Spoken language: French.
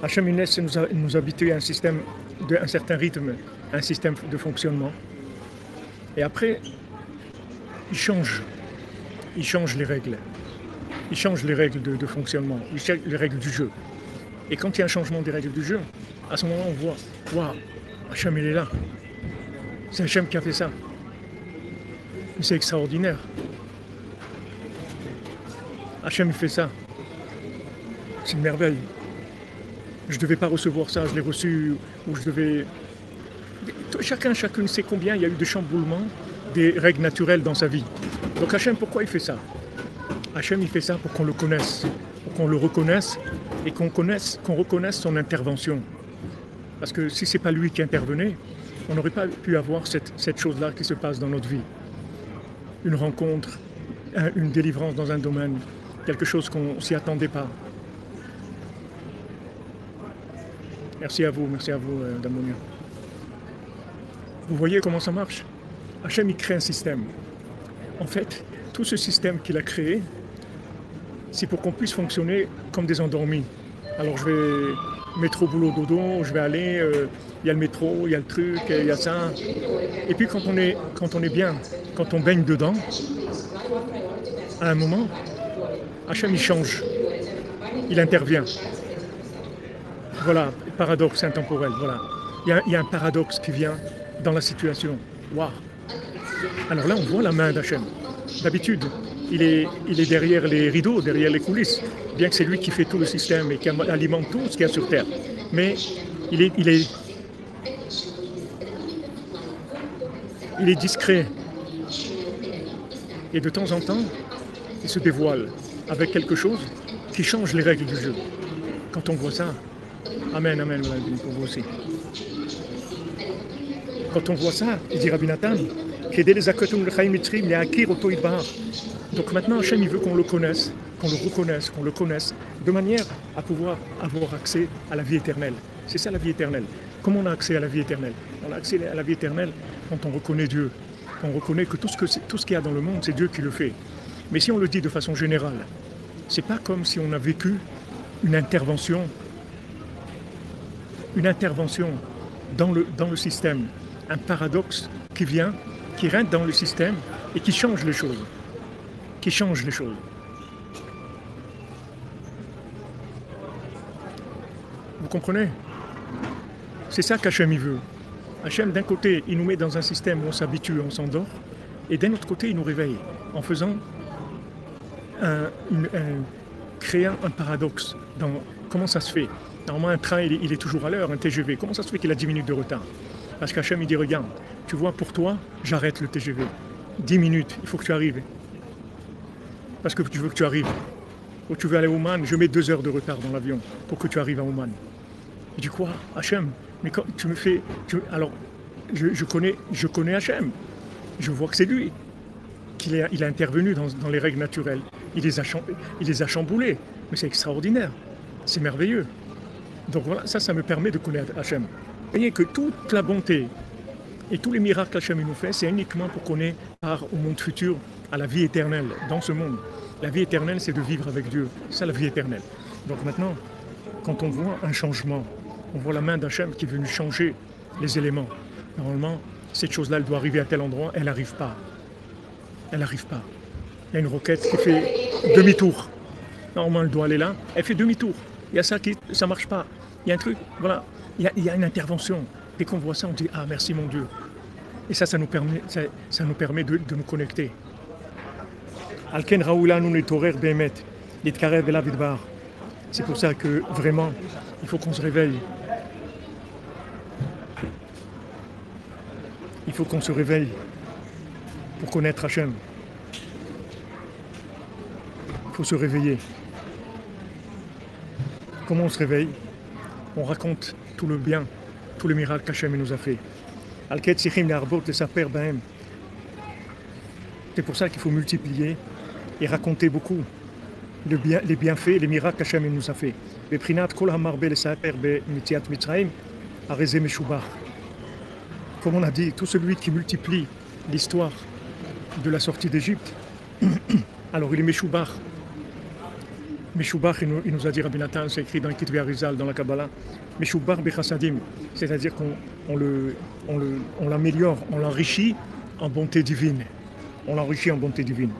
Hachem il laisse nous habituer à un certain rythme, un système de fonctionnement. Et après, il change les règles. Il change les règles de fonctionnement, il change les règles du jeu. Et quand il y a un changement des règles du jeu, à ce moment-là, on voit, waouh, Hachem il est là. C'est Hachem qui a fait ça. Mais c'est extraordinaire. Hachem il fait ça. C'est une merveille. Je ne devais pas recevoir ça, je l'ai reçu, ou je devais... Chacune sait combien il y a eu de chamboulements des règles naturelles dans sa vie. Donc Hachem, pourquoi il fait ça? Hachem, il fait ça pour qu'on le connaisse, pour qu'on le reconnaisse et qu'on reconnaisse son intervention. Parce que si ce n'est pas lui qui intervenait, on n'aurait pas pu avoir cette chose-là qui se passe dans notre vie. Une rencontre, une délivrance dans un domaine, quelque chose qu'on ne s'y attendait pas. Merci à vous, Damonia. Vous voyez comment ça marche? Hachem, il crée un système. En fait, tout ce système qu'il a créé, c'est pour qu'on puisse fonctionner comme des endormis. Alors je vais métro, boulot, dodo, je vais aller, il y a le métro, il y a le truc, il y a ça. Et puis quand on est bien, quand on baigne dedans, à un moment, Hachem il change, il intervient. Voilà, paradoxe intemporel, voilà. Il y a un paradoxe qui vient dans la situation. Waouh! Alors là, on voit la main d'Hachem. D'habitude, il est derrière les rideaux, derrière les coulisses, bien que c'est lui qui fait tout le système et qui alimente tout ce qu'il y a sur Terre. Mais il est discret. Et de temps en temps, il se dévoile avec quelque chose qui change les règles du jeu. Quand on voit ça, Amen, amen, pour vous aussi. Quand on voit ça, il dit Rabbi Nathan, donc maintenant Hachem il veut qu'on le connaisse, qu'on le connaisse, de manière à pouvoir avoir accès à la vie éternelle. C'est ça la vie éternelle. Comment on a accès à la vie éternelle? On a accès à la vie éternelle quand on reconnaît Dieu, quand on reconnaît que tout ce qu'il y a dans le monde, c'est Dieu qui le fait. Mais si on le dit de façon générale, c'est pas comme si on a vécu une intervention dans le système, un paradoxe qui rentre dans le système et qui change les choses. Vous comprenez? C'est ça qu'Hachem il veut. Hachem, d'un côté, il nous met dans un système où on s'habitue, on s'endort, et d'un autre côté, il nous réveille en faisant créant un paradoxe dans comment ça se fait. Normalement, un train, il est toujours à l'heure, un TGV. Comment ça se fait qu'il a 10 minutes de retard? Parce qu'Hachem, il dit, regarde, tu vois, pour toi, j'arrête le TGV. 10 minutes, il faut que tu arrives. Parce que tu veux que tu arrives. Ou tu veux aller à Oman, je mets 2 heures de retard dans l'avion pour que tu arrives à Oman. Il dit quoi? Hachem, mais quand tu me fais... alors, je connais Hachem. Je vois que c'est lui il a intervenu dans les règles naturelles. Il les a chamboulées. Mais c'est extraordinaire. C'est merveilleux. Donc voilà, ça me permet de connaître Hachem. Vous voyez que toute la bonté et tous les miracles qu'Hachem nous fait, c'est uniquement pour qu'on ait part au monde futur, à la vie éternelle, dans ce monde. La vie éternelle, c'est de vivre avec Dieu. C'est ça la vie éternelle. Donc maintenant, quand on voit un changement, on voit la main d'Hachem qui est venue changer les éléments. Normalement, cette chose-là, elle doit arriver à tel endroit, elle n'arrive pas. Elle n'arrive pas. Il y a une roquette qui fait demi-tour. Normalement, elle doit aller là, elle fait demi-tour. Il y a ça qui ne marche pas. Il y a un truc, voilà, il y a une intervention. Dès qu'on voit ça, on dit « Ah, merci mon Dieu ». Et ça nous permet de nous connecter. Alken Raoula nous netorer behemet, litkarev elav idbar. C'est pour ça que vraiment, il faut qu'on se réveille. Il faut qu'on se réveille pour connaître Hachem. Il faut se réveiller. Comment on se réveille? On raconte tout le bien, tous les miracles qu'Hachem nous a fait. Alket sichim le'arbot lesaper bahem. C'est pour ça qu'il faut multiplier et raconter beaucoup les bienfaits, les miracles qu'Hachem nous a fait. Beprinat kol hamarbe lesaper be'mitziat Mitzrayim areze meshubach. Comme on a dit, tout celui qui multiplie l'histoire de la sortie d'Égypte, alors il est meshubach. Meshubach, il nous a dit Rabbi Nathan, c'est écrit dans le Ketuvei Arizal, dans la Kabbalah, Meshubach bechassadim, c'est-à-dire on l'améliore, on l'enrichit en bonté divine. On l'enrichit en bonté divine.